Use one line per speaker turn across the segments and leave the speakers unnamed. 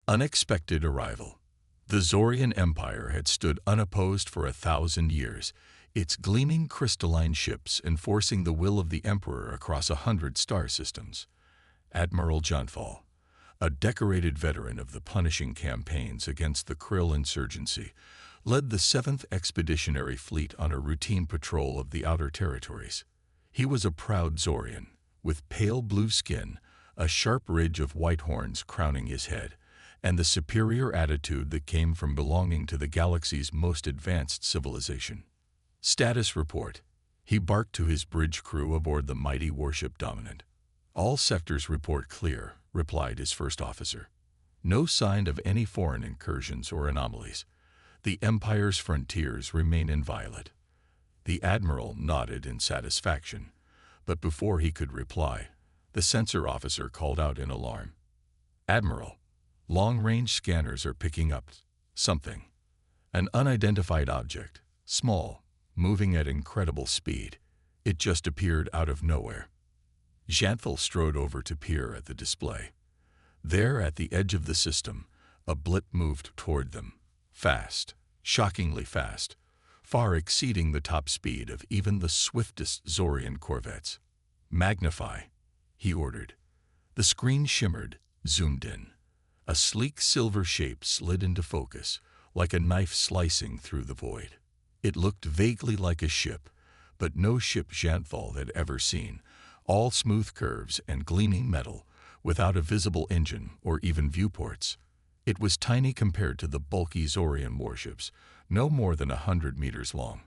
Unexpected arrival. The Zorian Empire had stood unopposed for 1,000 years, its gleaming crystalline ships enforcing the will of the Emperor across 100 star systems. Admiral Janfal, a decorated veteran of the punishing campaigns against the Krill insurgency, led the 7th Expeditionary Fleet on a routine patrol of the Outer Territories. He was a proud Zorian, with pale blue skin, a sharp ridge of white horns crowning his head, and the superior attitude that came from belonging to the galaxy's most advanced civilization. Status report. He barked to his bridge crew aboard the mighty warship Dominant. All sectors report clear, replied his first officer. No sign of any foreign incursions or anomalies. The Empire's frontiers remain inviolate. The Admiral nodded in satisfaction, but before he could reply, the sensor officer called out in alarm. Admiral, long-range scanners are picking up something. An unidentified object, small, moving at incredible speed. It just appeared out of nowhere. Janfal strode over to peer at the display. There, at the edge of the system, a blip moved toward them. Fast, shockingly fast, far exceeding the top speed of even the swiftest Zorian corvettes. Magnify, he ordered. The screen shimmered, zoomed in. A sleek silver shape slid into focus, like a knife slicing through the void. It looked vaguely like a ship, but no ship Janfal had ever seen, all smooth curves and gleaming metal, without a visible engine or even viewports. It was tiny compared to the bulky Zorian warships, no more than 100 meters long.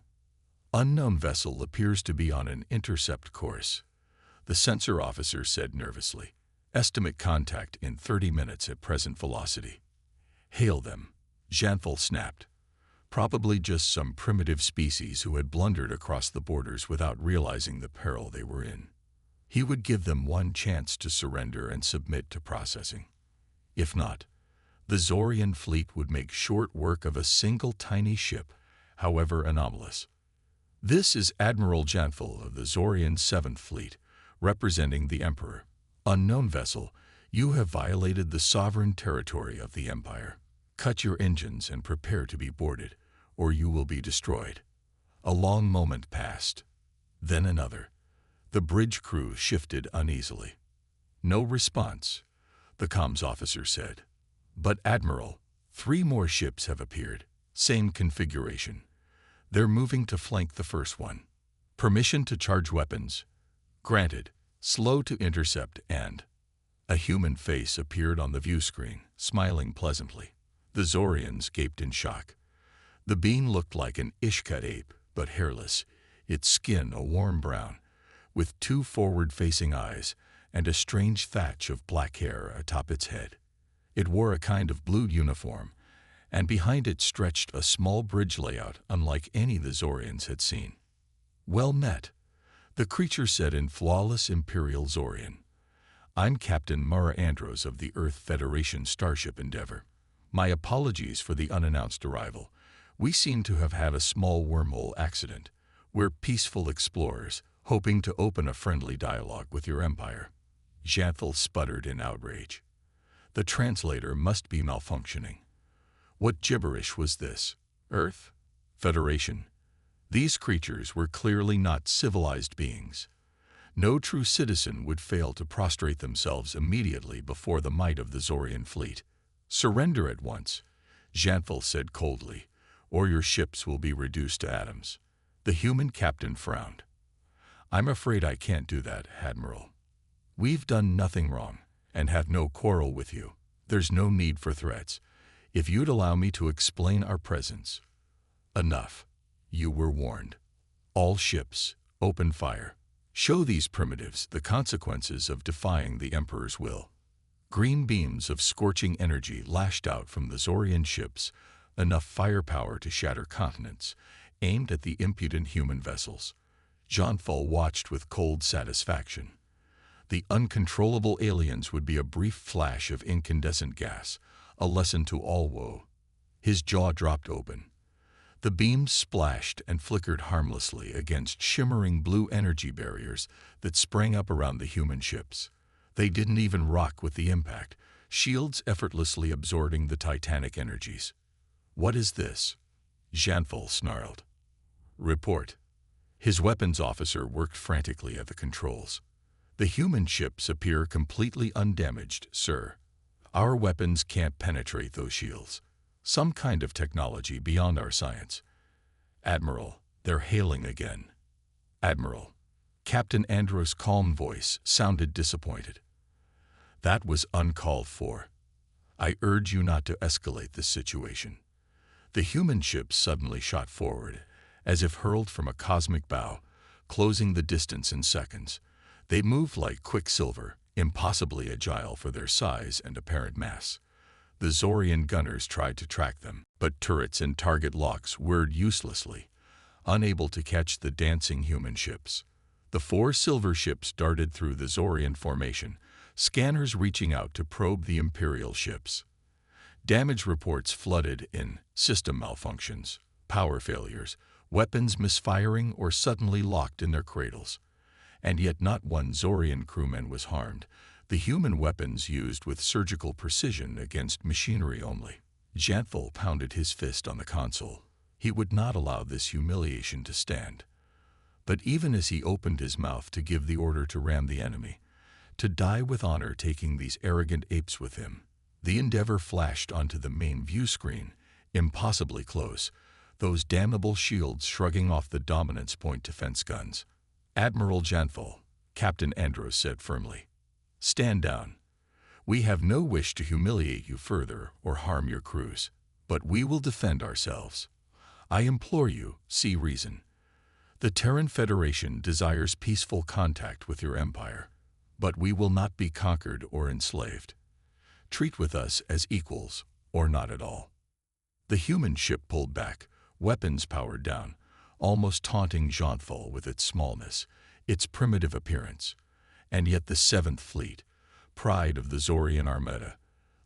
Unknown vessel appears to be on an intercept course, the sensor officer said nervously. Estimate contact in 30 minutes at present velocity. Hail them, Janfal snapped. Probably just some primitive species who had blundered across the borders without realizing the peril they were in. He would give them one chance to surrender and submit to processing. If not, the Zorian fleet would make short work of a single tiny ship, however anomalous. This is Admiral Janfal of the Zorian 7th Fleet, representing the Emperor. Unknown vessel, you have violated the sovereign territory of the Empire. Cut your engines and prepare to be boarded, or you will be destroyed. A long moment passed. Then another. The bridge crew shifted uneasily. No response, the comms officer said. But Admiral, 3 more ships have appeared. Same configuration. They're moving to flank the first one. Permission to charge weapons. Granted. Slow to intercept and... A human face appeared on the view screen, smiling pleasantly. The Zorians gaped in shock. The being looked like an Ishkat ape, but hairless, its skin a warm brown, with 2 forward-facing eyes and a strange thatch of black hair atop its head. It wore a kind of blue uniform, and behind it stretched a small bridge layout unlike any the Zorians had seen. Well met, the creature said in flawless Imperial Zorian. I'm Captain Mara Andros of the Earth Federation Starship Endeavor. My apologies for the unannounced arrival. We seem to have had a small wormhole accident. We're peaceful explorers, hoping to open a friendly dialogue with your empire. Janfal sputtered in outrage. The translator must be malfunctioning. What gibberish was this? Earth? Federation? These creatures were clearly not civilized beings. No true citizen would fail to prostrate themselves immediately before the might of the Zorian fleet. Surrender at once, Janfal said coldly, or your ships will be reduced to atoms. The human captain frowned. I'm afraid I can't do that, Admiral. We've done nothing wrong, and have no quarrel with you. There's no need for threats. If you'd allow me to explain our presence. Enough. You were warned. All ships, open fire. Show these primitives the consequences of defying the Emperor's will. Green beams of scorching energy lashed out from the Zorian ships, enough firepower to shatter continents, aimed at the impudent human vessels. Janfal watched with cold satisfaction. The uncontrollable aliens would be a brief flash of incandescent gas, a lesson to all woe. His jaw dropped open. The beams splashed and flickered harmlessly against shimmering blue energy barriers that sprang up around the human ships. They didn't even rock with the impact, shields effortlessly absorbing the titanic energies. "What is this?" Janthal snarled. "Report." His weapons officer worked frantically at the controls. "The human ships appear completely undamaged, sir. Our weapons can't penetrate those shields. Some kind of technology beyond our science." "Admiral, they're hailing again." "Admiral." Captain Andros' calm voice sounded disappointed. "That was uncalled for. I urge you not to escalate this situation." The human ships suddenly shot forward, as if hurled from a cosmic bow, closing the distance in seconds. They moved like quicksilver, impossibly agile for their size and apparent mass. The Zorian gunners tried to track them, but turrets and target locks whirred uselessly, unable to catch the dancing human ships. The 4 silver ships darted through the Zorian formation, scanners reaching out to probe the Imperial ships. Damage reports flooded in: system malfunctions, power failures, weapons misfiring or suddenly locked in their cradles. And yet not one Zorian crewman was harmed, the human weapons used with surgical precision against machinery only. Janthal pounded his fist on the console. He would not allow this humiliation to stand. But even as he opened his mouth to give the order to ram the enemy, to die with honor taking these arrogant apes with him, the Endeavor flashed onto the main view screen, impossibly close, those damnable shields shrugging off the dominance point defense guns. "Admiral Janthal," Captain Andros said firmly, "stand down. We have no wish to humiliate you further or harm your crews, but we will defend ourselves. I implore you, see reason. The Terran Federation desires peaceful contact with your empire, but we will not be conquered or enslaved. Treat with us as equals, or not at all." The human ship pulled back, weapons powered down, almost taunting Janthal with its smallness, its primitive appearance. And yet the 7th Fleet, pride of the Zorian Armada,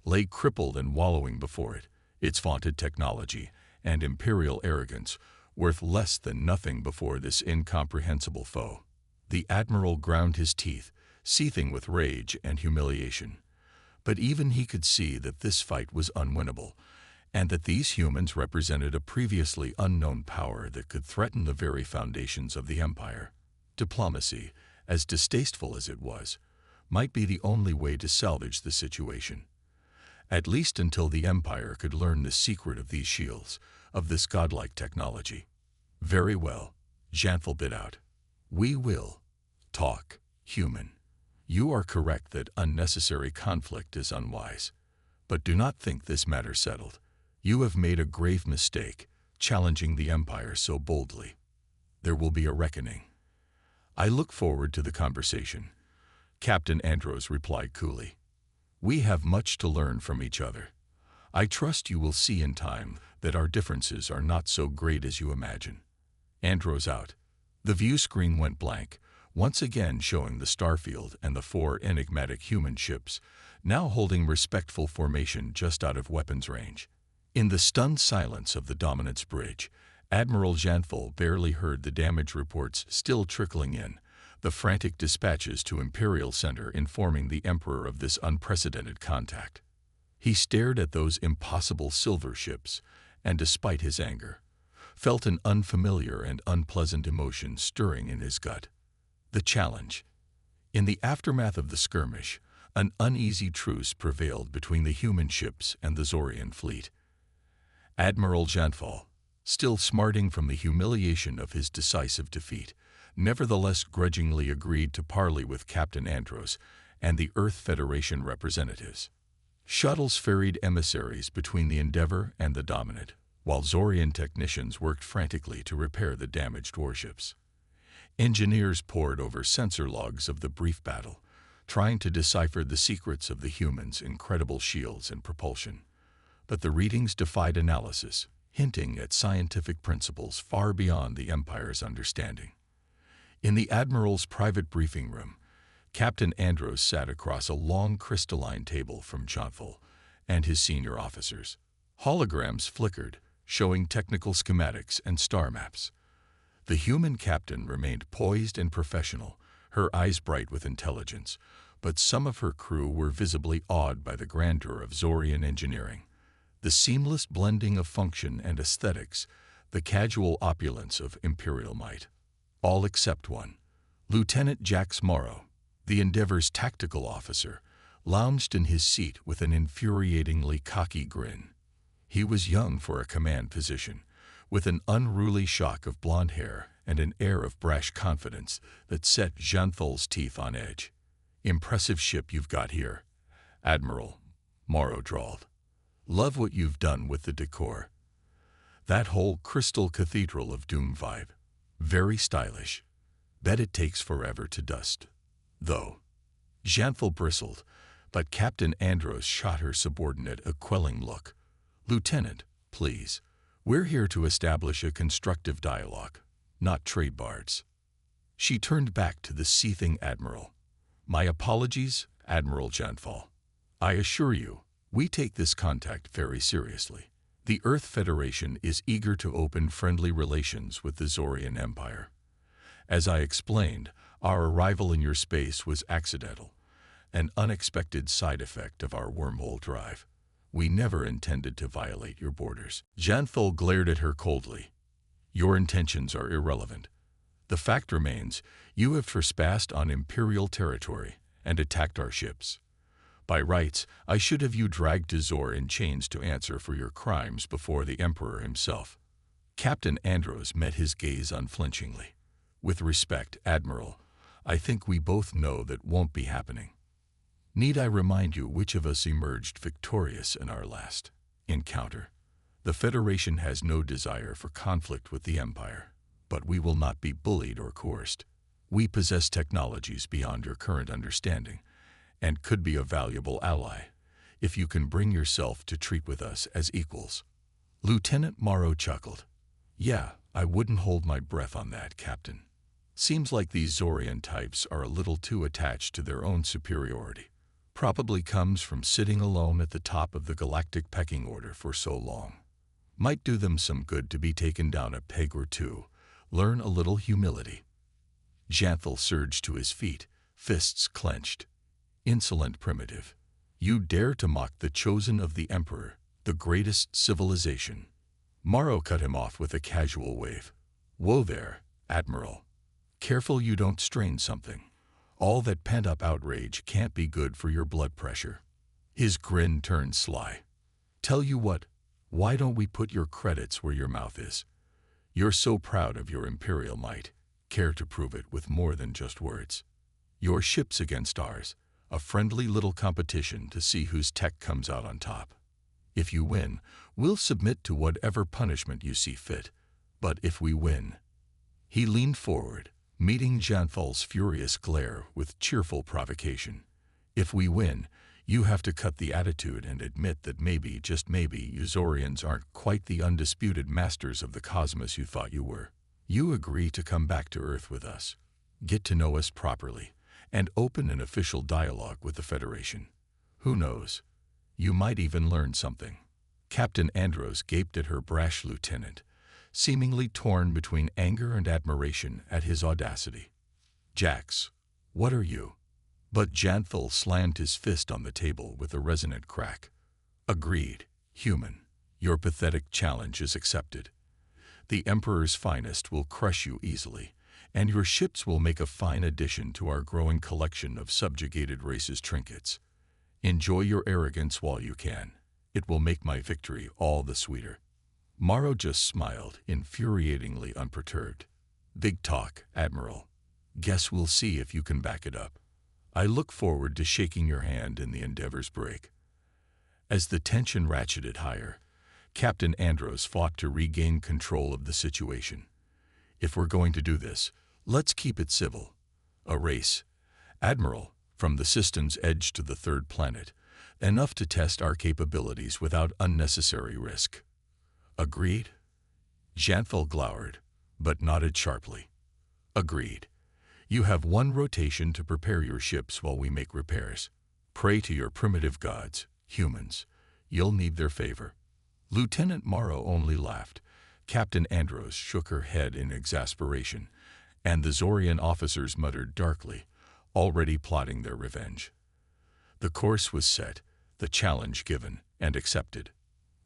lay crippled and wallowing before it, its vaunted technology and imperial arrogance worth less than nothing before this incomprehensible foe. The Admiral ground his teeth, seething with rage and humiliation. But even he could see that this fight was unwinnable, and that these humans represented a previously unknown power that could threaten the very foundations of the Empire. Diplomacy, as distasteful as it was, might be the only way to salvage the situation. At least until the Empire could learn the secret of these shields, of this godlike technology. "Very well," Janthal bit out. "We will talk, human. You are correct that unnecessary conflict is unwise. But do not think this matter settled. You have made a grave mistake, challenging the Empire so boldly. There will be a reckoning." "I look forward to the conversation," Captain Andros replied coolly. "We have much to learn from each other. I trust you will see in time that our differences are not so great as you imagine." Andros out. The view screen went blank, once again showing the starfield and the 4 enigmatic human ships, now holding respectful formation just out of weapons range. In the stunned silence of the Dominance Bridge, Admiral Janthal barely heard the damage reports still trickling in, the frantic dispatches to Imperial Center informing the Emperor of this unprecedented contact. He stared at those impossible silver ships, and despite his anger, felt an unfamiliar and unpleasant emotion stirring in his gut. The challenge. In the aftermath of the skirmish, an uneasy truce prevailed between the human ships and the Zorian fleet. Admiral Janthal, still smarting from the humiliation of his decisive defeat, nevertheless grudgingly agreed to parley with Captain Andros and the Earth Federation representatives. Shuttles ferried emissaries between the Endeavor and the Dominant, while Zorian technicians worked frantically to repair the damaged warships. Engineers pored over sensor logs of the brief battle, trying to decipher the secrets of the humans' incredible shields and propulsion. But the readings defied analysis, hinting at scientific principles far beyond the Empire's understanding. In the Admiral's private briefing room, Captain Andros sat across a long crystalline table from Janthal and his senior officers. Holograms flickered, showing technical schematics and star maps. The human captain remained poised and professional, her eyes bright with intelligence, but some of her crew were visibly awed by the grandeur of Zorian engineering. The seamless blending of function and aesthetics, the casual opulence of imperial might. All except one. Lieutenant Jax Morrow, the Endeavor's tactical officer, lounged in his seat with an infuriatingly cocky grin. He was young for a command position, with an unruly shock of blonde hair and an air of brash confidence that set Xanthal's teeth on edge. "Impressive ship you've got here, Admiral," Morrow drawled. "Love what you've done with the decor. That whole Crystal Cathedral of Doom vibe. Very stylish. Bet it takes forever to dust, though." Xanthal bristled, but Captain Andros shot her subordinate a quelling look. "Lieutenant, please. We're here to establish a constructive dialogue, not trade bards." She turned back to the seething Admiral. "My apologies, Admiral Xanthal. I assure you, we take this contact very seriously. The Earth Federation is eager to open friendly relations with the Zorian Empire. As I explained, our arrival in your space was accidental, an unexpected side effect of our wormhole drive. We never intended to violate your borders." Xanthal glared at her coldly. "Your intentions are irrelevant. The fact remains, you have trespassed on Imperial territory and attacked our ships. By rights, I should have you dragged to Zor in chains to answer for your crimes before the Emperor himself." Captain Andros met his gaze unflinchingly. "With respect, Admiral, I think we both know that won't be happening. Need I remind you which of us emerged victorious in our last encounter? The Federation has no desire for conflict with the Empire, but we will not be bullied or coerced. We possess technologies beyond your current understanding, and could be a valuable ally, if you can bring yourself to treat with us as equals." Lieutenant Morrow chuckled. "Yeah, I wouldn't hold my breath on that, Captain. Seems like these Zorian types are a little too attached to their own superiority. Probably comes from sitting alone at the top of the galactic pecking order for so long. Might do them some good to be taken down a peg or two, learn a little humility." Xanthal surged to his feet, fists clenched. "Insolent primitive. You dare to mock the chosen of the Emperor, the greatest civilization." Morrow cut him off with a casual wave. "Whoa there, Admiral. Careful you don't strain something. All that pent-up outrage can't be good for your blood pressure." His grin turned sly. "Tell you what, why don't we put your credits where your mouth is? You're so proud of your imperial might. Care to prove it with more than just words? Your ship's against ours, a friendly little competition to see whose tech comes out on top. If you win, we'll submit to whatever punishment you see fit. But if we win..." He leaned forward, meeting Xanthal's furious glare with cheerful provocation. "If we win, you have to cut the attitude and admit that maybe, just maybe, you Zorians aren't quite the undisputed masters of the cosmos you thought you were. You agree to come back to Earth with us, get to know us properly, and open an official dialogue with the Federation. Who knows? You might even learn something." Captain Andros gaped at her brash lieutenant, seemingly torn between anger and admiration at his audacity. "Jax, what are you?" But Xanthal slammed his fist on the table with a resonant crack. "Agreed, human. Your pathetic challenge is accepted. The Emperor's finest will crush you easily, and your ships will make a fine addition to our growing collection of subjugated races' trinkets. Enjoy your arrogance while you can. It will make my victory all the sweeter." Morrow just smiled, infuriatingly unperturbed. "Big talk, Admiral. Guess we'll see if you can back it up. I look forward to shaking your hand in the Endeavor's break." As the tension ratcheted higher, Captain Andros fought to regain control of the situation. "If we're going to do this, let's keep it civil. A race, Admiral, from the system's edge to the third planet, enough to test our capabilities without unnecessary risk. Agreed?" Xanthal glowered, but nodded sharply. "Agreed. You have one rotation to prepare your ships while we make repairs. Pray to your primitive gods, humans. You'll need their favor." Lieutenant Morrow only laughed. Captain Andros shook her head in exasperation, and the Zorian officers muttered darkly, already plotting their revenge. The course was set, the challenge given and accepted.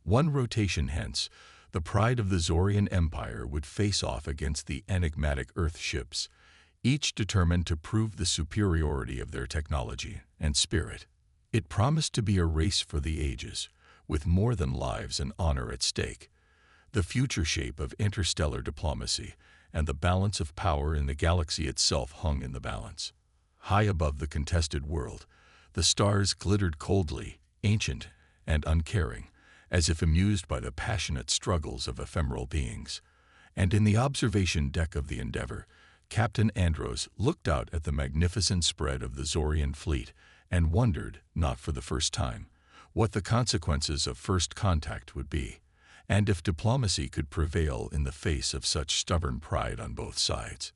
One rotation hence, the pride of the Zorian Empire would face off against the enigmatic Earth ships, each determined to prove the superiority of their technology and spirit. It promised to be a race for the ages, with more than lives and honor at stake. The future shape of interstellar diplomacy and the balance of power in the galaxy itself hung in the balance. High above the contested world, the stars glittered coldly, ancient and uncaring, as if amused by the passionate struggles of ephemeral beings. And in the observation deck of the Endeavour, Captain Andros looked out at the magnificent spread of the Zorian fleet and wondered, not for the first time, what the consequences of first contact would be, and if diplomacy could prevail in the face of such stubborn pride on both sides.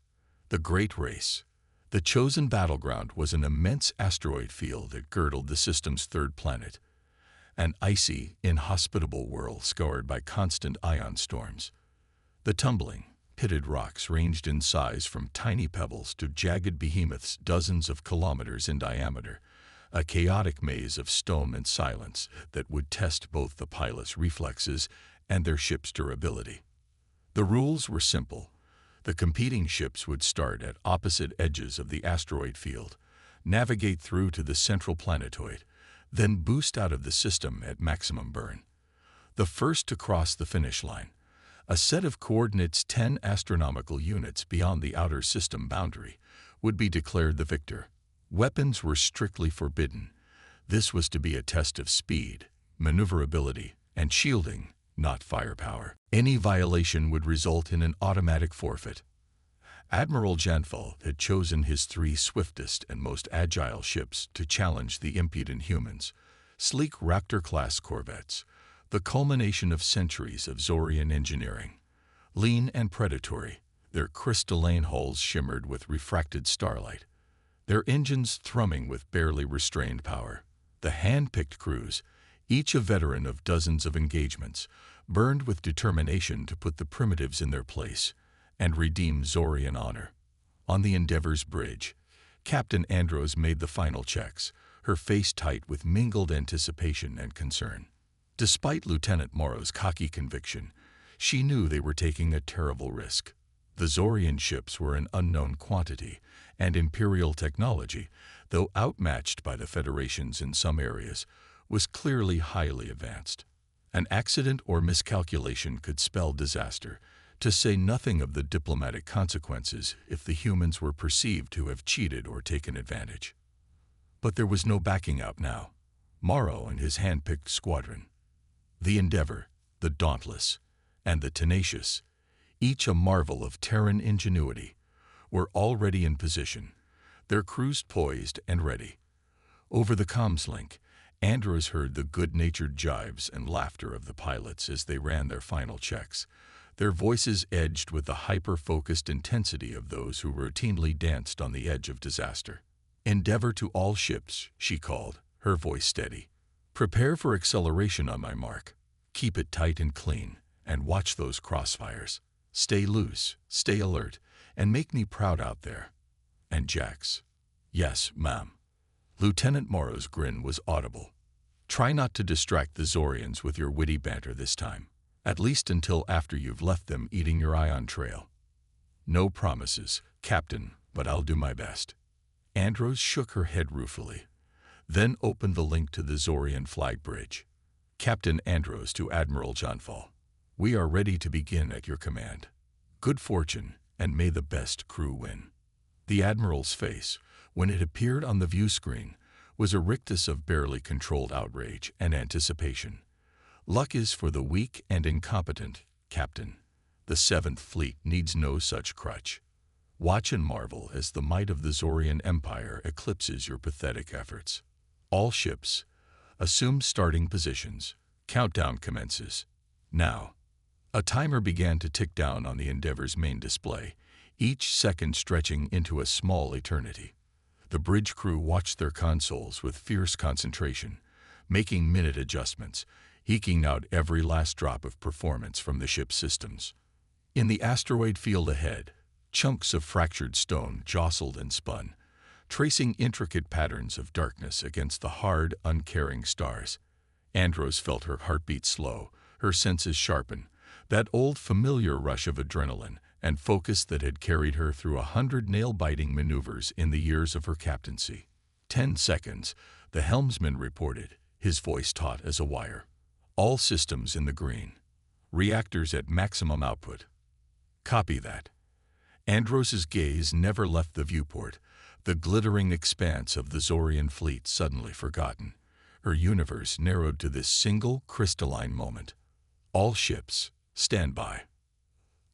The Great Race. The chosen battleground was an immense asteroid field that girdled the system's third planet, an icy, inhospitable world scarred by constant ion storms. The tumbling, pitted rocks ranged in size from tiny pebbles to jagged behemoths dozens of kilometers in diameter, a chaotic maze of stone and silence that would test both the pilots' reflexes and their ship's durability. The rules were simple. The competing ships would start at opposite edges of the asteroid field, navigate through to the central planetoid, then boost out of the system at maximum burn. The first to cross the finish line, a set of coordinates 10 astronomical units beyond the outer system boundary, would be declared the victor. Weapons were strictly forbidden. This was to be a test of speed, maneuverability, and shielding, not firepower. Any violation would result in an automatic forfeit. Admiral Janfeld had chosen his 3 swiftest and most agile ships to challenge the impudent humans, sleek Raptor-class corvettes, the culmination of centuries of Zorian engineering. Lean and predatory, their crystalline hulls shimmered with refracted starlight, their engines thrumming with barely restrained power. The hand-picked crews, each a veteran of dozens of engagements, burned with determination to put the primitives in their place and redeem Zorian honor. On the Endeavour's bridge, Captain Andros made the final checks, her face tight with mingled anticipation and concern. Despite Lieutenant Morrow's cocky conviction, she knew they were taking a terrible risk. The Zorian ships were an unknown quantity, and Imperial technology, though outmatched by the Federation's in some areas, was clearly highly advanced. An accident or miscalculation could spell disaster, to say nothing of the diplomatic consequences if the humans were perceived to have cheated or taken advantage. But there was no backing out now. Morrow and his hand-picked squadron, the Endeavour, the Dauntless, and the Tenacious, each a marvel of Terran ingenuity, were already in position, their crews poised and ready. Over the comms link, Andros heard the good-natured jibes and laughter of the pilots as they ran their final checks, their voices edged with the hyper-focused intensity of those who routinely danced on the edge of disaster. "Endeavour to all ships," she called, her voice steady. "Prepare for acceleration on my mark. Keep it tight and clean, and watch those crossfires. Stay loose, stay alert, and make me proud out there." And Jax, "Yes, ma'am." Lieutenant Morrow's grin was audible. "Try not to distract the Zorians with your witty banter this time, at least until after you've left them eating your ion trail." "No promises, Captain, but I'll do my best." Andros shook her head ruefully, then opened the link to the Zorian flag bridge. "Captain Andros to Admiral Janfeld. We are ready to begin at your command. Good fortune, and may the best crew win." The Admiral's face, when it appeared on the view screen, was a rictus of barely controlled outrage and anticipation. "Luck is for the weak and incompetent, Captain. The 7th Fleet needs no such crutch. Watch and marvel as the might of the Zorian Empire eclipses your pathetic efforts. All ships, assume starting positions. Countdown commences. Now." A timer began to tick down on the Endeavour's main display, each second stretching into a small eternity. The bridge crew watched their consoles with fierce concentration, making minute adjustments, eking out every last drop of performance from the ship's systems. In the asteroid field ahead, chunks of fractured stone jostled and spun, tracing intricate patterns of darkness against the hard, uncaring stars. Andros felt her heartbeat slow, her senses sharpen, that old familiar rush of adrenaline and focus that had carried her through 100 nail-biting maneuvers in the years of her captaincy. 10 seconds, the helmsman reported, his voice taut as a wire. All systems in the green. Reactors at maximum output. Copy that. Andros's gaze never left the viewport, the glittering expanse of the Zorian fleet suddenly forgotten. Her universe narrowed to this single crystalline moment. All ships, stand by.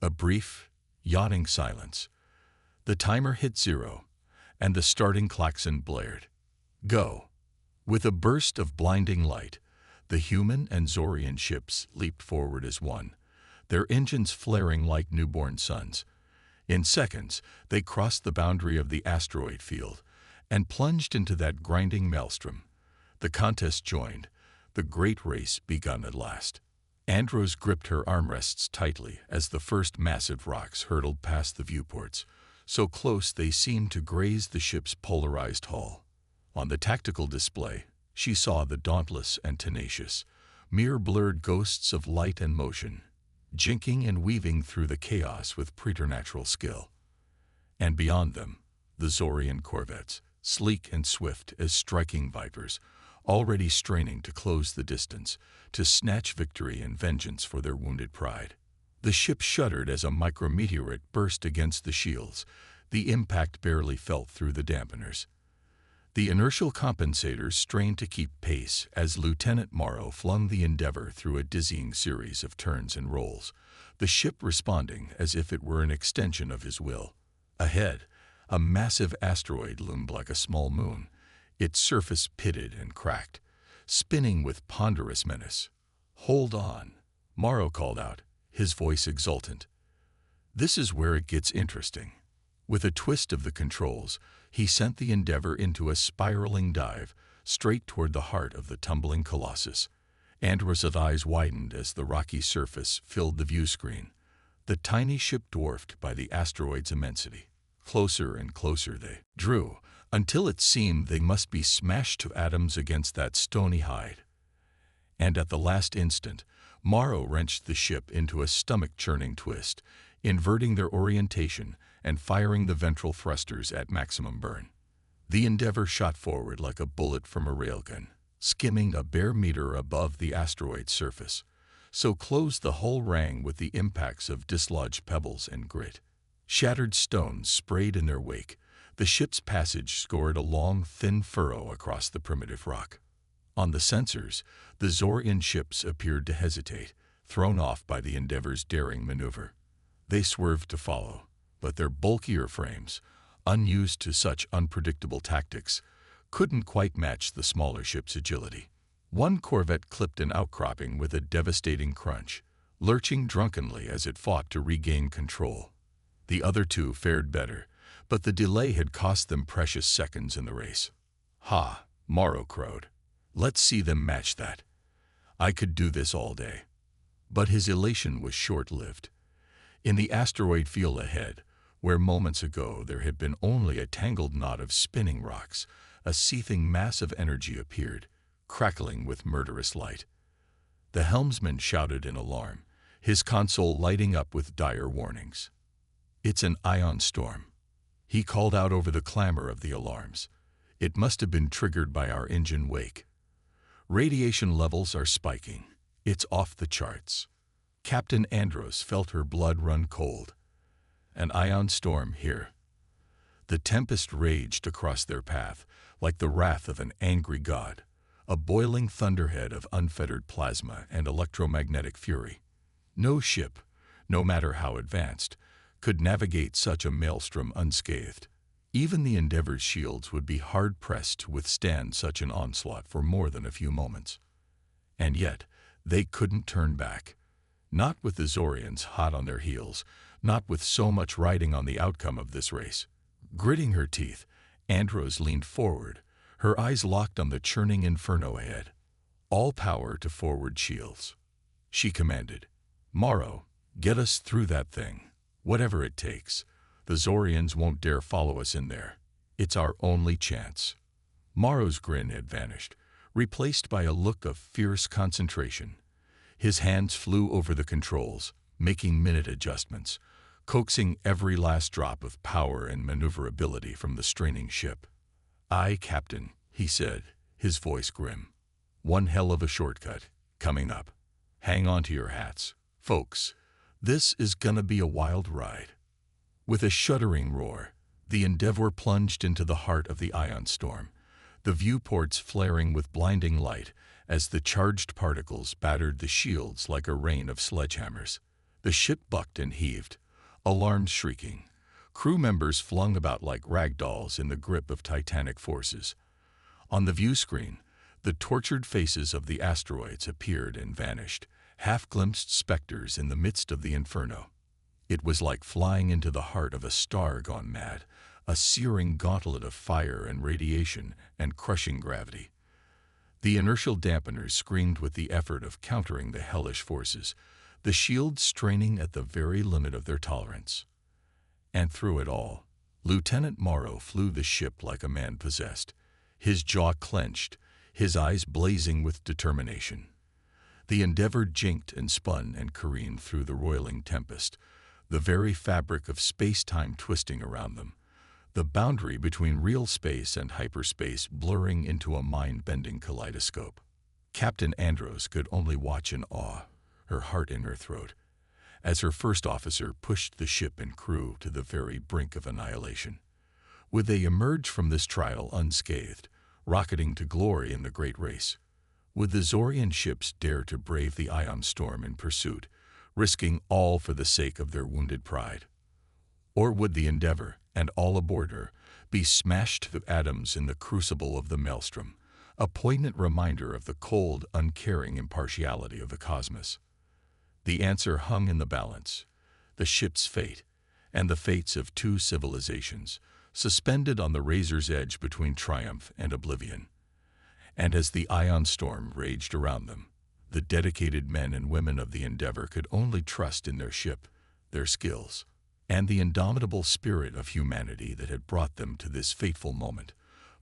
A brief, yawning silence. The timer hit 0, and the starting klaxon blared. Go. With a burst of blinding light, the human and Zorian ships leaped forward as one, their engines flaring like newborn suns. In seconds, they crossed the boundary of the asteroid field and plunged into that grinding maelstrom. The contest joined, the great race begun at last. Andros gripped her armrests tightly as the first massive rocks hurtled past the viewports, so close they seemed to graze the ship's polarized hull. On the tactical display, she saw the dauntless and tenacious, mere blurred ghosts of light and motion, jinking and weaving through the chaos with preternatural skill. And beyond them, the Zorian corvettes, sleek and swift as striking vipers, already straining to close the distance, to snatch victory and vengeance for their wounded pride. The ship shuddered as a micrometeorite burst against the shields, the impact barely felt through the dampeners. The inertial compensators strained to keep pace as Lieutenant Morrow flung the Endeavour through a dizzying series of turns and rolls, the ship responding as if it were an extension of his will. Ahead, a massive asteroid loomed like a small moon, its surface pitted and cracked, spinning with ponderous menace. "Hold on," Morrow called out, his voice exultant. "This is where it gets interesting." With a twist of the controls, he sent the Endeavour into a spiraling dive, straight toward the heart of the tumbling colossus. Andros's eyes widened as the rocky surface filled the view screen, the tiny ship dwarfed by the asteroid's immensity. Closer and closer they drew, until it seemed they must be smashed to atoms against that stony hide. And at the last instant, Morrow wrenched the ship into a stomach-churning twist, inverting their orientation and firing the ventral thrusters at maximum burn. The Endeavour shot forward like a bullet from a railgun, skimming a bare meter above the asteroid's surface. So close the hull rang with the impacts of dislodged pebbles and grit. Shattered stones sprayed in their wake. The ship's passage scored a long, thin furrow across the primitive rock. On the sensors, the Zorian ships appeared to hesitate, thrown off by the Endeavour's daring maneuver. They swerved to follow, but their bulkier frames, unused to such unpredictable tactics, couldn't quite match the smaller ship's agility. One corvette clipped an outcropping with a devastating crunch, lurching drunkenly as it fought to regain control. The other two fared better, but the delay had cost them precious seconds in the race. "Ha," Morrow crowed. "Let's see them match that. I could do this all day." But his elation was short-lived. In the asteroid field ahead, where moments ago there had been only a tangled knot of spinning rocks, a seething mass of energy appeared, crackling with murderous light. The helmsman shouted in alarm, his console lighting up with dire warnings. "It's an ion storm," he called out over the clamor of the alarms. "It must have been triggered by our engine wake. Radiation levels are spiking. It's off the charts." Captain Andros felt her blood run cold. An ion storm here. The tempest raged across their path like the wrath of an angry god, a boiling thunderhead of unfettered plasma and electromagnetic fury. No ship, no matter how advanced, could navigate such a maelstrom unscathed. Even the Endeavour's shields would be hard-pressed to withstand such an onslaught for more than a few moments. And yet, they couldn't turn back. Not with the Zorians hot on their heels, not with so much riding on the outcome of this race. Gritting her teeth, Andros leaned forward, her eyes locked on the churning inferno ahead. "All power to forward shields," she commanded. "Morrow, get us through that thing, whatever it takes. The Zorians won't dare follow us in there." It's our only chance." Morrow's grin had vanished, replaced by a look of fierce concentration. His hands flew over the controls, making minute adjustments, coaxing every last drop of power and maneuverability from the straining ship. "Aye, Captain," he said, his voice grim. "One hell of a shortcut coming up. Hang on to your hats, folks. This is gonna be a wild ride." With a shuddering roar, the Endeavour plunged into the heart of the ion storm, the viewports flaring with blinding light as the charged particles battered the shields like a rain of sledgehammers. The ship bucked and heaved, alarms shrieking, crew members flung about like rag dolls in the grip of titanic forces. On the view screen, the tortured faces of the asteroids appeared and vanished, half-glimpsed specters in the midst of the inferno. It was like flying into the heart of a star gone mad, a searing gauntlet of fire and radiation and crushing gravity. The inertial dampeners screamed with the effort of countering the hellish forces, the shields straining at the very limit of their tolerance. And through it all, Lieutenant Morrow flew the ship like a man possessed, his jaw clenched, his eyes blazing with determination. The Endeavour jinked and spun and careened through the roiling tempest, the very fabric of space-time twisting around them, the boundary between real space and hyperspace blurring into a mind-bending kaleidoscope. Captain Andros could only watch in awe, her heart in her throat, as her first officer pushed the ship and crew to the very brink of annihilation. Would they emerge from this trial unscathed, rocketing to glory in the great race? Would the Zorian ships dare to brave the ion storm in pursuit, risking all for the sake of their wounded pride? Or would the Endeavour, and all aboard her, be smashed to atoms in the crucible of the maelstrom, a poignant reminder of the cold, uncaring impartiality of the cosmos? The answer hung in the balance, the ship's fate, and the fates of two civilizations, suspended on the razor's edge between triumph and oblivion. And as the ion storm raged around them, the dedicated men and women of the Endeavour could only trust in their ship, their skills, and the indomitable spirit of humanity that had brought them to this fateful moment,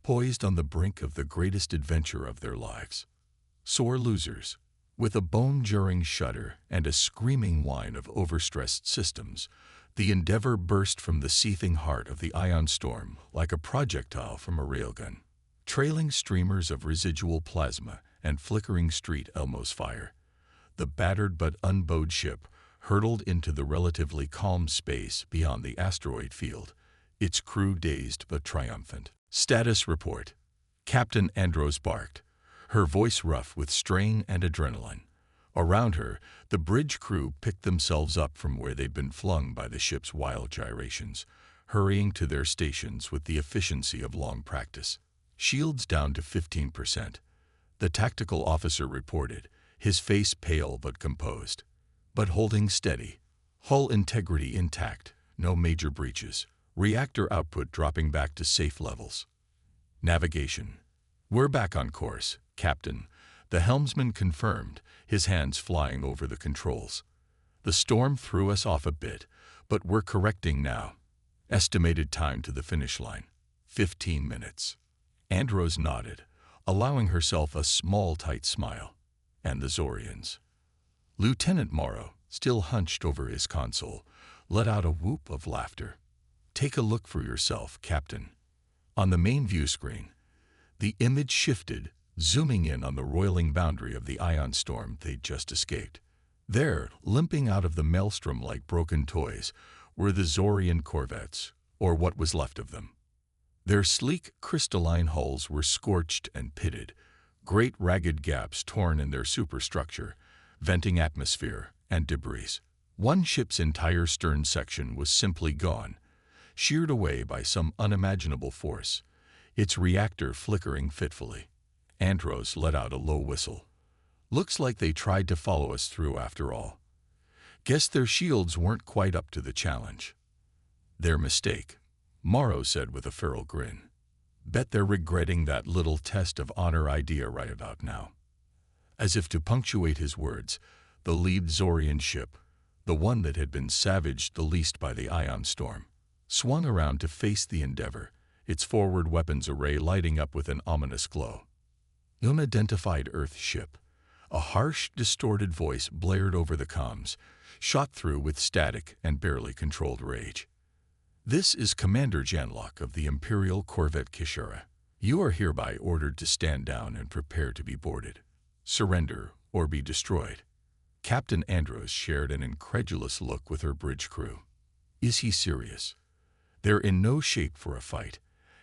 poised on the brink of the greatest adventure of their lives. Sore losers, with a bone-jarring shudder and a screaming whine of overstressed systems, the Endeavour burst from the seething heart of the ion storm like a projectile from a railgun. Trailing streamers of residual plasma and flickering street Elmo's fire, the battered but unbowed ship hurtled into the relatively calm space beyond the asteroid field, its crew dazed but triumphant. "Status report," Captain Andros barked, her voice rough with strain and adrenaline. Around her, the bridge crew picked themselves up from where they'd been flung by the ship's wild gyrations, hurrying to their stations with the efficiency of long practice. "Shields down to 15%. The tactical officer reported, his face pale but composed. "But holding steady. Hull integrity intact, no major breaches. Reactor output dropping back to safe levels." "Navigation. We're back on course, Captain," the helmsman confirmed, his hands flying over the controls. "The storm threw us off a bit, but we're correcting now. Estimated time to the finish line, 15 minutes. Andros nodded, allowing herself a small, tight smile. And the Zorians. Lieutenant Morrow, still hunched over his console, let out a whoop of laughter. "Take a look for yourself, Captain." On the main view screen, the image shifted, zooming in on the roiling boundary of the ion storm they'd just escaped. There, limping out of the maelstrom like broken toys, were the Zorian corvettes, or what was left of them. Their sleek, crystalline hulls were scorched and pitted, great ragged gaps torn in their superstructure, venting atmosphere and debris. One ship's entire stern section was simply gone, sheared away by some unimaginable force, its reactor flickering fitfully. Andros let out a low whistle. "Looks like they tried to follow us through after all. Guess their shields weren't quite up to the challenge." "Their mistake," Morrow said with a feral grin. "Bet they're regretting that little test of honor idea right about now." As if to punctuate his words, the lead Zorian ship, the one that had been savaged the least by the ion storm, swung around to face the Endeavour, its forward weapons array lighting up with an ominous glow. Unidentified Earth ship. A harsh, distorted voice blared over the comms, shot through with static and barely controlled rage. This is Commander Janlock of the Imperial Corvette Kishara. You are hereby ordered to stand down and prepare to be boarded. Surrender or be destroyed. Captain Andros shared an incredulous look with her bridge crew. Is he serious? They're in no shape for a fight,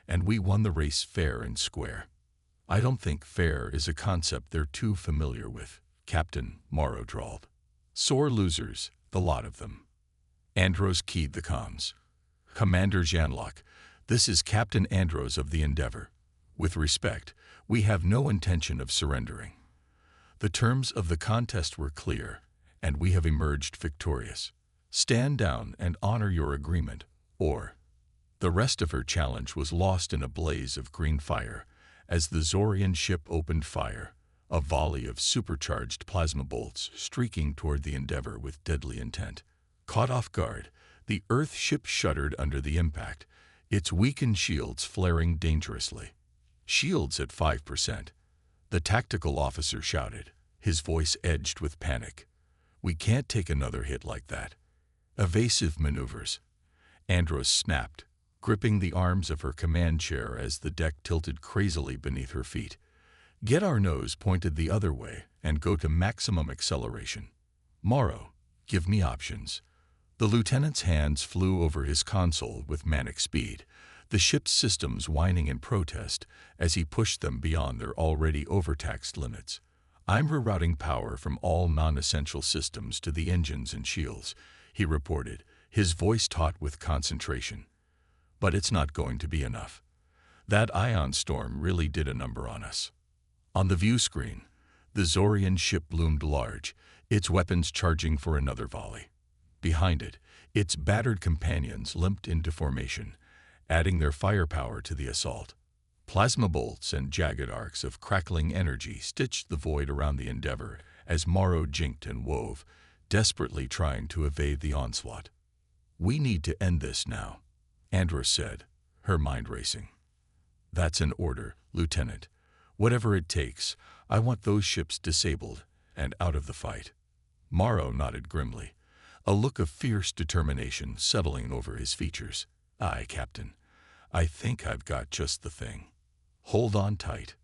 and we won the race fair and square. I don't think fair is a concept they're too familiar with, Captain Morrow drawled. Sore losers, the lot of them. Andros keyed the comms. Commander Janlock, this is Captain Andros of the Endeavor. With respect, we have no intention of surrendering. The terms of the contest were clear, and we have emerged victorious. Stand down and honor your agreement, or... The rest of her challenge was lost in a blaze of green fire as the Zorian ship opened fire, a volley of supercharged plasma bolts streaking toward the Endeavor with deadly intent. Caught off guard, the Earth ship shuddered under the impact, its weakened shields flaring dangerously. Shields at 5%. The tactical officer shouted, his voice edged with panic. We can't take another hit like that. Evasive maneuvers. Andros snapped, gripping the arms of her command chair as the deck tilted crazily beneath her feet. Get our nose pointed the other way and go to maximum acceleration. Morrow, give me options. The lieutenant's hands flew over his console with manic speed, the ship's systems whining in protest as he pushed them beyond their already overtaxed limits. I'm rerouting power from all non-essential systems to the engines and shields, he reported, his voice taut with concentration. But it's not going to be enough. That ion storm really did a number on us. On the view screen, the Zorian ship loomed large, its weapons charging for another volley. Behind it, its battered companions limped into formation, adding their firepower to the assault. Plasma bolts and jagged arcs of crackling energy stitched the void around the Endeavor as Morrow jinked and wove, desperately trying to evade the onslaught. We need to end this now, Andros said, her mind racing. That's an order, Lieutenant. Whatever it takes, I want those ships disabled and out of the fight. Morrow nodded grimly, a look of fierce determination settling over his features. Aye, Captain. I think I've got just the thing. Hold on tight.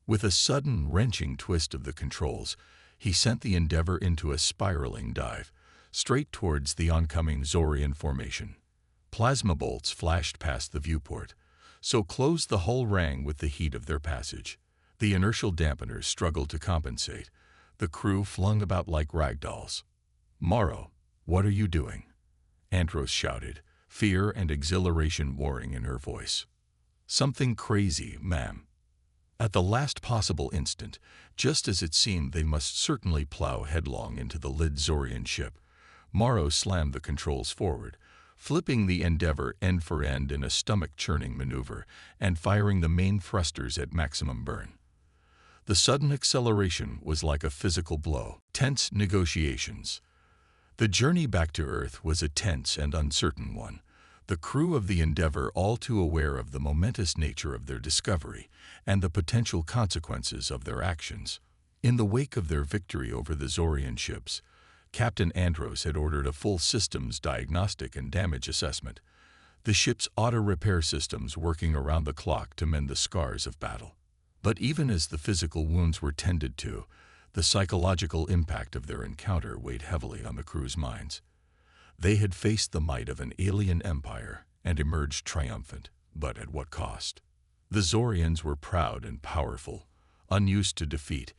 With a sudden, wrenching twist of the controls, he sent the Endeavor into a spiraling dive, straight towards the oncoming Zorian formation. Plasma bolts flashed past the viewport, so close the hull rang with the heat of their passage. The inertial dampeners struggled to compensate, the crew flung about like ragdolls. Morrow, what are you doing? Andros shouted, fear and exhilaration warring in her voice. Something crazy, ma'am. At the last possible instant, just as it seemed they must certainly plow headlong into the lid Zorian ship, Morrow slammed the controls forward, flipping the Endeavor end for end in a stomach-churning maneuver and firing the main thrusters at maximum burn. The sudden acceleration was like a physical blow. Tense negotiations. The journey back to Earth was a tense and uncertain one, the crew of the Endeavor all too aware of the momentous nature of their discovery and the potential consequences of their actions. In the wake of their victory over the Zorian ships, Captain Andros had ordered a full systems diagnostic and damage assessment, the ship's auto-repair systems working around the clock to mend the scars of battle. But even as the physical wounds were tended to, the psychological impact of their encounter weighed heavily on the crew's minds. They had faced the might of an alien empire and emerged triumphant, but at what cost? The Zorians were proud and powerful, unused to defeat,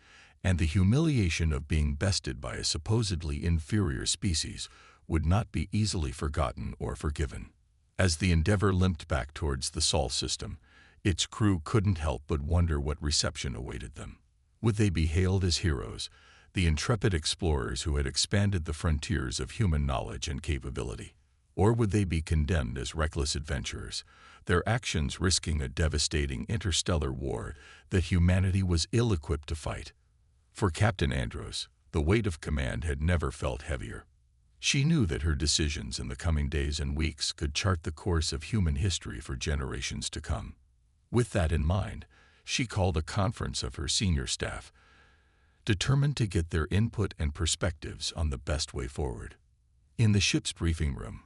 and the humiliation of being bested by a supposedly inferior species would not be easily forgotten or forgiven. As the Endeavor limped back towards the Sol system, its crew couldn't help but wonder what reception awaited them. Would they be hailed as heroes, the intrepid explorers who had expanded the frontiers of human knowledge and capability? Or would they be condemned as reckless adventurers, their actions risking a devastating interstellar war that humanity was ill-equipped to fight? For Captain Andros, the weight of command had never felt heavier. She knew that her decisions in the coming days and weeks could chart the course of human history for generations to come. With that in mind, she called a conference of her senior staff, determined to get their input and perspectives on the best way forward. In the ship's briefing room,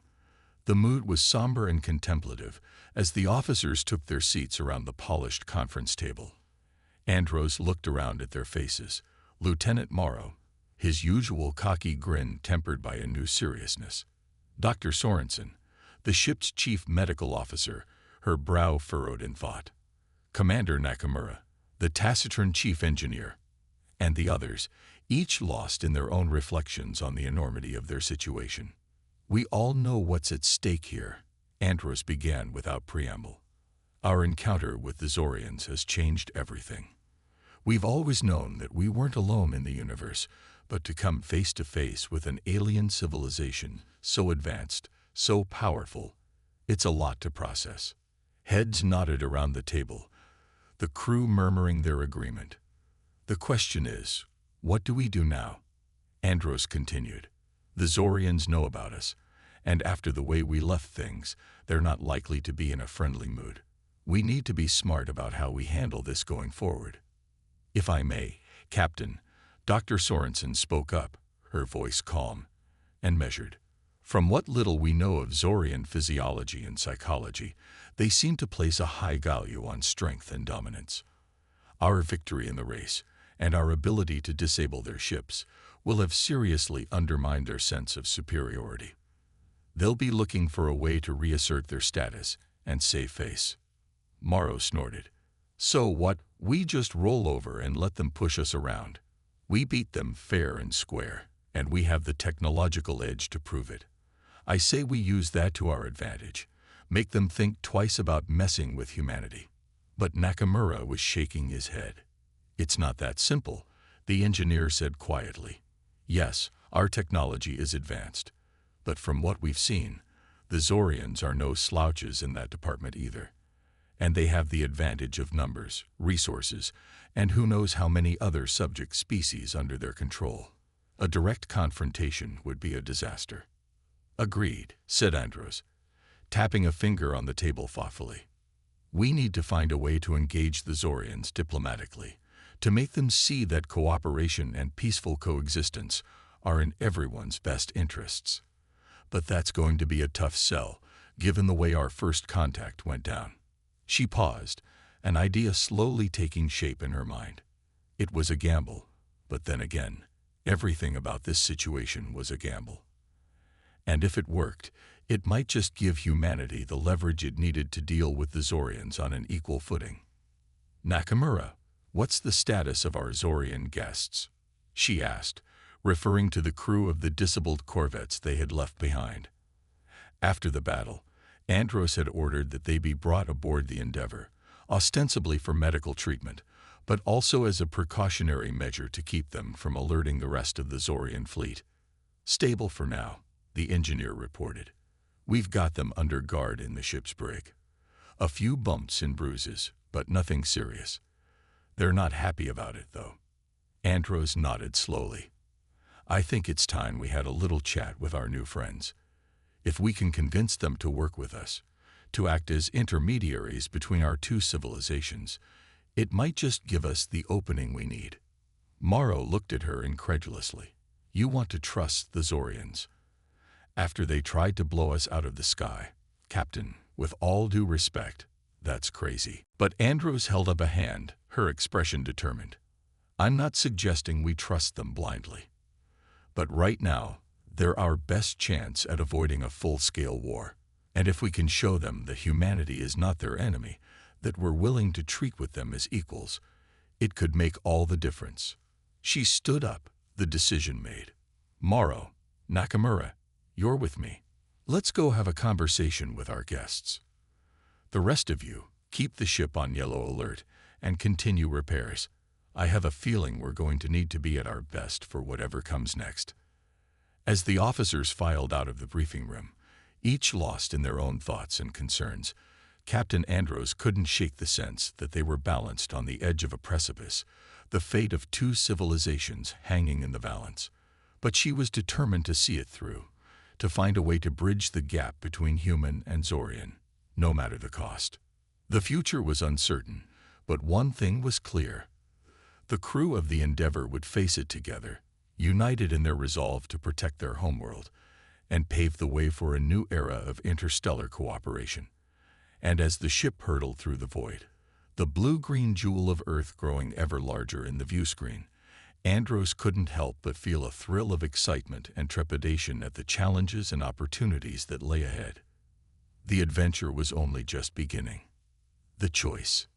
the mood was somber and contemplative as the officers took their seats around the polished conference table. Andros looked around at their faces. Lieutenant Morrow, his usual cocky grin tempered by a new seriousness. Dr. Sorensen, the ship's chief medical officer, her brow furrowed in thought. Commander Nakamura, the taciturn chief engineer, and the others, each lost in their own reflections on the enormity of their situation. We all know what's at stake here, Andros began without preamble. Our encounter with the Zorians has changed everything. We've always known that we weren't alone in the universe, but to come face to face with an alien civilization so advanced, so powerful, it's a lot to process. Heads nodded around the table, the crew murmuring their agreement. The question is, what do we do now? Andros continued. The Zorians know about us, and after the way we left things, they're not likely to be in a friendly mood. We need to be smart about how we handle this going forward. If I may, Captain, Dr. Sorensen spoke up, her voice calm and measured. From what little we know of Zorian physiology and psychology, they seem to place a high value on strength and dominance. Our victory in the race, and our ability to disable their ships, will have seriously undermined their sense of superiority. They'll be looking for a way to reassert their status and save face. Morrow snorted. So what? We just roll over and let them push us around. We beat them fair and square, and we have the technological edge to prove it. I say we use that to our advantage, make them think twice about messing with humanity. But Nakamura was shaking his head. It's not that simple, the engineer said quietly. Yes, our technology is advanced, but from what we've seen, the Zorians are no slouches in that department either. And they have the advantage of numbers, resources, and who knows how many other subject species under their control. A direct confrontation would be a disaster. Agreed, said Andros, tapping a finger on the table thoughtfully. We need to find a way to engage the Zorians diplomatically, to make them see that cooperation and peaceful coexistence are in everyone's best interests. But that's going to be a tough sell, given the way our first contact went down. She paused, an idea slowly taking shape in her mind. It was a gamble, but then again, everything about this situation was a gamble. And if it worked, it might just give humanity the leverage it needed to deal with the Zorians on an equal footing. Nakamura, what's the status of our Zorian guests? She asked, referring to the crew of the disabled corvettes they had left behind. After the battle, Andros had ordered that they be brought aboard the Endeavor, ostensibly for medical treatment, but also as a precautionary measure to keep them from alerting the rest of the Zorian fleet. Stable for now, the engineer reported. We've got them under guard in the ship's brig. A few bumps and bruises, but nothing serious. They're not happy about it, though. Andros nodded slowly. I think it's time we had a little chat with our new friends. If we can convince them to work with us, to act as intermediaries between our two civilizations, it might just give us the opening we need. Morrow looked at her incredulously. You want to trust the Zorians? After they tried to blow us out of the sky, Captain, with all due respect, that's crazy. But Andros held up a hand, her expression determined. I'm not suggesting we trust them blindly. But right now, they're our best chance at avoiding a full-scale war. And if we can show them that humanity is not their enemy, that we're willing to treat with them as equals, it could make all the difference. She stood up, the decision made. Morrow, Nakamura, you're with me. Let's go have a conversation with our guests. The rest of you, keep the ship on yellow alert and continue repairs. I have a feeling we're going to need to be at our best for whatever comes next. As the officers filed out of the briefing room, each lost in their own thoughts and concerns, Captain Andros couldn't shake the sense that they were balanced on the edge of a precipice, the fate of two civilizations hanging in the balance. But she was determined to see it through, to find a way to bridge the gap between human and Zorian, no matter the cost. The future was uncertain, but one thing was clear. The crew of the Endeavor would face it together, united in their resolve to protect their homeworld and pave the way for a new era of interstellar cooperation. And as the ship hurtled through the void, the blue-green jewel of Earth growing ever larger in the viewscreen, Andros couldn't help but feel a thrill of excitement and trepidation at the challenges and opportunities that lay ahead. The adventure was only just beginning. The choice.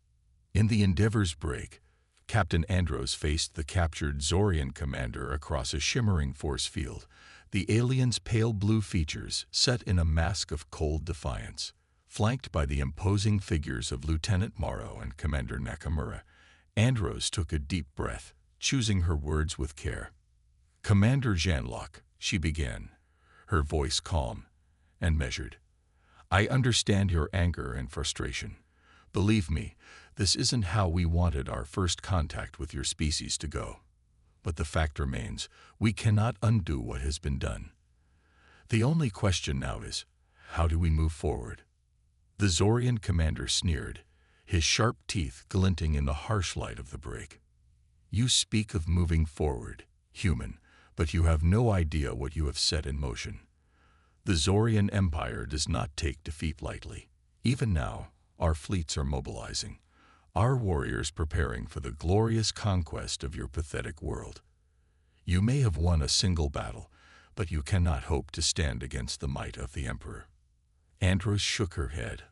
In the Endeavor's break, Captain Andros faced the captured Zorian commander across a shimmering force field, the alien's pale blue features set in a mask of cold defiance. Flanked by the imposing figures of Lieutenant Morrow and Commander Nakamura, Andros took a deep breath, choosing her words with care. "Commander Janlock," she began, her voice calm and measured. "I understand your anger and frustration. Believe me, this isn't how we wanted our first contact with your species to go. But the fact remains, we cannot undo what has been done. The only question now is, how do we move forward?" The Zorian commander sneered, his sharp teeth glinting in the harsh light of the break. "You speak of moving forward, human, but you have no idea what you have set in motion. The Zorian Empire does not take defeat lightly. Even now, our fleets are mobilizing, our warriors preparing for the glorious conquest of your pathetic world. You may have won a single battle, but you cannot hope to stand against the might of the Emperor." Andros shook her head,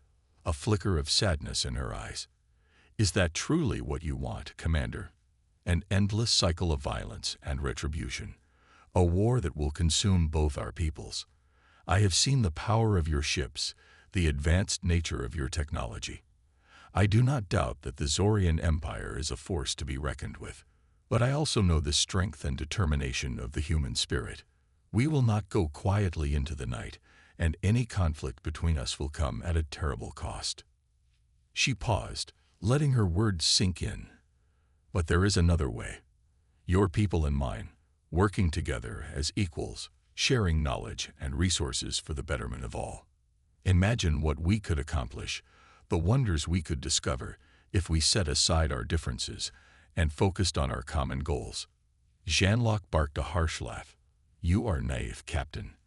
a flicker of sadness in her eyes. "Is that truly what you want, Commander? An endless cycle of violence and retribution, a war that will consume both our peoples. I have seen the power of your ships, the advanced nature of your technology. I do not doubt that the Zorian Empire is a force to be reckoned with, but I also know the strength and determination of the human spirit. We will not go quietly into the night, and any conflict between us will come at a terrible cost." She paused, letting her words sink in. "But there is another way. Your people and mine, working together as equals, sharing knowledge and resources for the betterment of all. Imagine what we could accomplish, the wonders we could discover if we set aside our differences and focused on our common goals." Janlock barked a harsh laugh. "You are naive, Captain.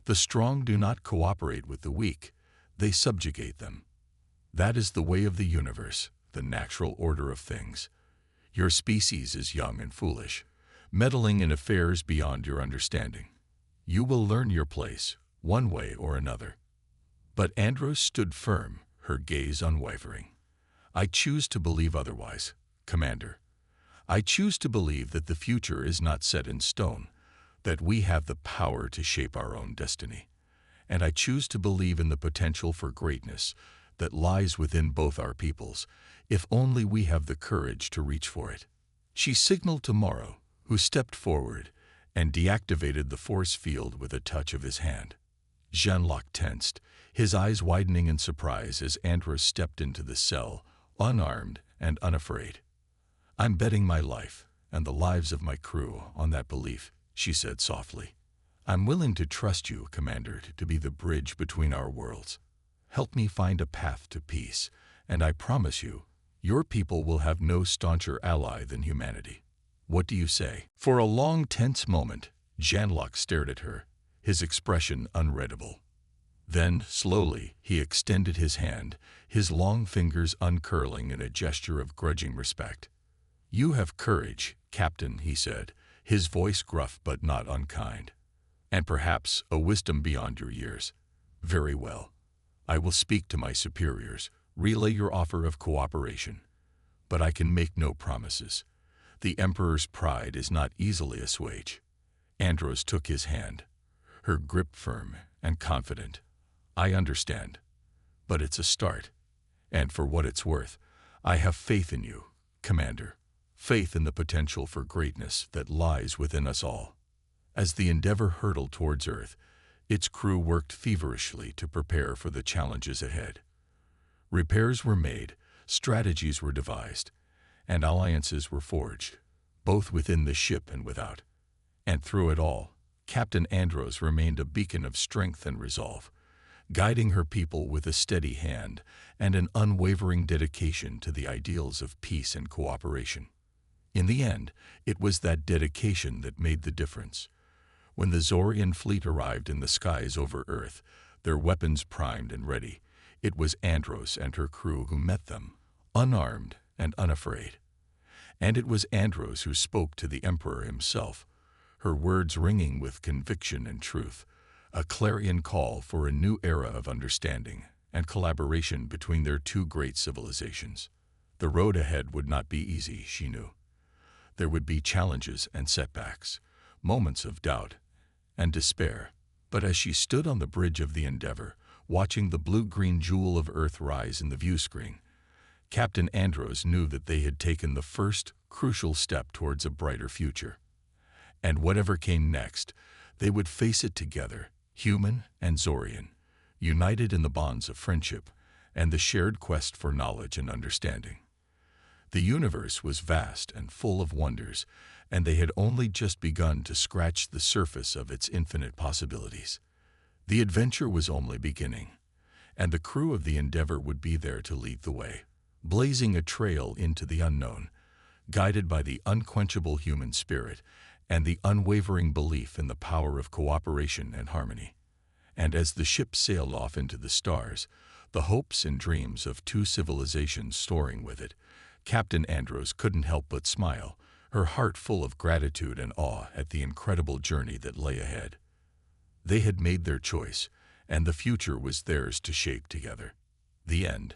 The strong do not cooperate with the weak, they subjugate them. That is the way of the universe, the natural order of things. Your species is young and foolish, meddling in affairs beyond your understanding. You will learn your place, one way or another." But Andros stood firm, her gaze unwavering. "I choose to believe otherwise, Commander. I choose to believe that the future is not set in stone, that we have the power to shape our own destiny. And I choose to believe in the potential for greatness that lies within both our peoples, if only we have the courage to reach for it." She signaled to Morrow, who stepped forward and deactivated the force field with a touch of his hand. Janlock tensed, his eyes widening in surprise as Andros stepped into the cell, unarmed and unafraid. "I'm betting my life, and the lives of my crew, on that belief," she said softly. "I'm willing to trust you, Commander, to be the bridge between our worlds. Help me find a path to peace, and I promise you, your people will have no stauncher ally than humanity. What do you say?" For a long, tense moment, Janlock stared at her, his expression unreadable. Then, slowly, he extended his hand, his long fingers uncurling in a gesture of grudging respect. "You have courage, Captain," he said, his voice gruff but not unkind. "And perhaps a wisdom beyond your years. Very well. I will speak to my superiors, relay your offer of cooperation. But I can make no promises. The Emperor's pride is not easily assuaged." Andros took his hand, her grip firm and confident. "I understand. But it's a start. And for what it's worth, I have faith in you, Commander. Faith in the potential for greatness that lies within us all." As the Endeavor hurtled towards Earth, its crew worked feverishly to prepare for the challenges ahead. Repairs were made, strategies were devised, and alliances were forged, both within the ship and without. And through it all, Captain Andros remained a beacon of strength and resolve, guiding her people with a steady hand and an unwavering dedication to the ideals of peace and cooperation. In the end, it was that dedication that made the difference. When the Zorian fleet arrived in the skies over Earth, their weapons primed and ready, it was Andros and her crew who met them, unarmed and unafraid. And it was Andros who spoke to the Emperor himself, her words ringing with conviction and truth, a clarion call for a new era of understanding and collaboration between their two great civilizations. The road ahead would not be easy, she knew. There would be challenges and setbacks, moments of doubt and despair. But as she stood on the bridge of the Endeavor, watching the blue-green jewel of Earth rise in the view screen, Captain Andros knew that they had taken the first crucial step towards a brighter future. And whatever came next, they would face it together, human and Zorian, united in the bonds of friendship and the shared quest for knowledge and understanding. The universe was vast and full of wonders, and they had only just begun to scratch the surface of its infinite possibilities. The adventure was only beginning, and the crew of the Endeavor would be there to lead the way, blazing a trail into the unknown, guided by the unquenchable human spirit and the unwavering belief in the power of cooperation and harmony. And as the ship sailed off into the stars, the hopes and dreams of two civilizations soaring with it, Captain Andros couldn't help but smile, her heart full of gratitude and awe at the incredible journey that lay ahead. They had made their choice, and the future was theirs to shape together. The end.